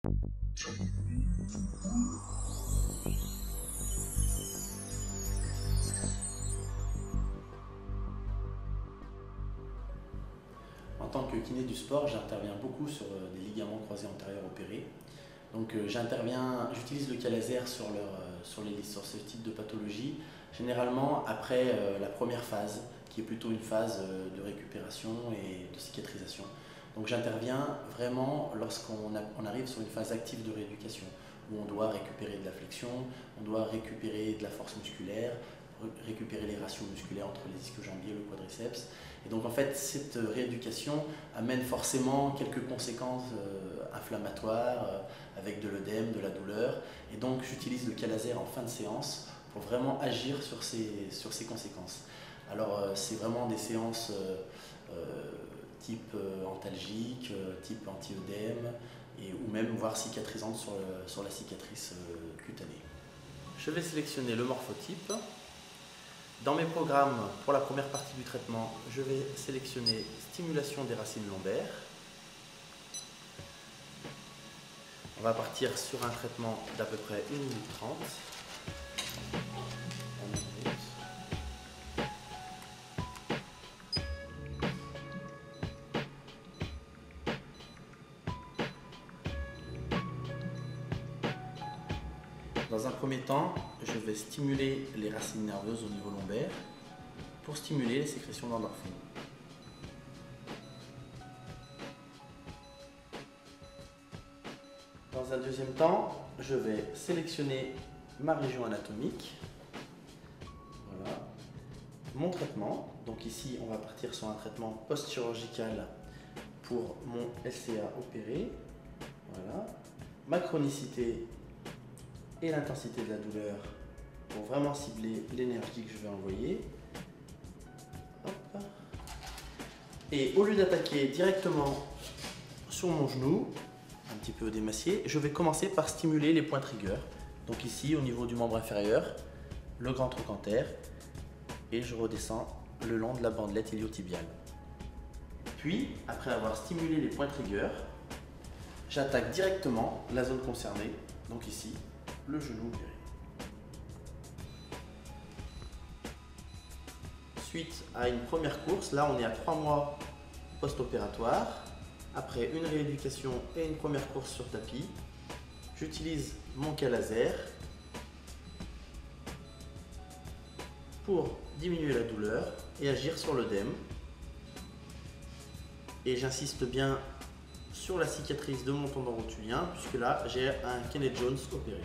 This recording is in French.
En tant que kiné du sport, j'interviens beaucoup sur des ligaments croisés antérieurs opérés. Donc j'utilise le cas laser sur ce type de pathologie, généralement après la première phase, qui est plutôt une phase de récupération et de cicatrisation. Donc j'interviens vraiment lorsqu'on arrive sur une phase active de rééducation, où on doit récupérer de la flexion, on doit récupérer de la force musculaire, récupérer les ratios musculaires entre les ischio-jambiers et le quadriceps. Et donc en fait, cette rééducation amène forcément quelques conséquences inflammatoires, avec de l'œdème, de la douleur. Et donc j'utilise le cas laser en fin de séance pour vraiment agir sur ces conséquences. Alors c'est vraiment des séances type antalgique, type anti-œdème, ou même voire cicatrisantes sur la cicatrice cutanée. Je vais sélectionner le morphotype. Dans mes programmes, pour la première partie du traitement, je vais sélectionner stimulation des racines lombaires. On va partir sur un traitement d'à peu près 1 minute 30. Dans un premier temps, je vais stimuler les racines nerveuses au niveau lombaire pour stimuler les sécrétions d'endorphines. Dans un deuxième temps, je vais sélectionner ma région anatomique. Voilà. Mon traitement, donc ici on va partir sur un traitement post-chirurgical pour mon LCA opéré. Voilà. Ma chronicité et l'intensité de la douleur pour vraiment cibler l'énergie que je vais envoyer. Hop. Et au lieu d'attaquer directement sur mon genou, un petit peu démacié, je vais commencer par stimuler les points triggers. Donc ici au niveau du membre inférieur, le grand trochanter, et je redescends le long de la bandelette iliotibiale. Puis, après avoir stimulé les points triggers, j'attaque directement la zone concernée, donc ici, le genou opéré. Suite à une première course, là on est à 3 mois post-opératoire. Après une rééducation et une première course sur tapis, j'utilise mon cas laser pour diminuer la douleur et agir sur l'œdème. Et j'insiste bien sur la cicatrice de mon tendon rotulien, puisque là j'ai un Kenneth Jones opéré.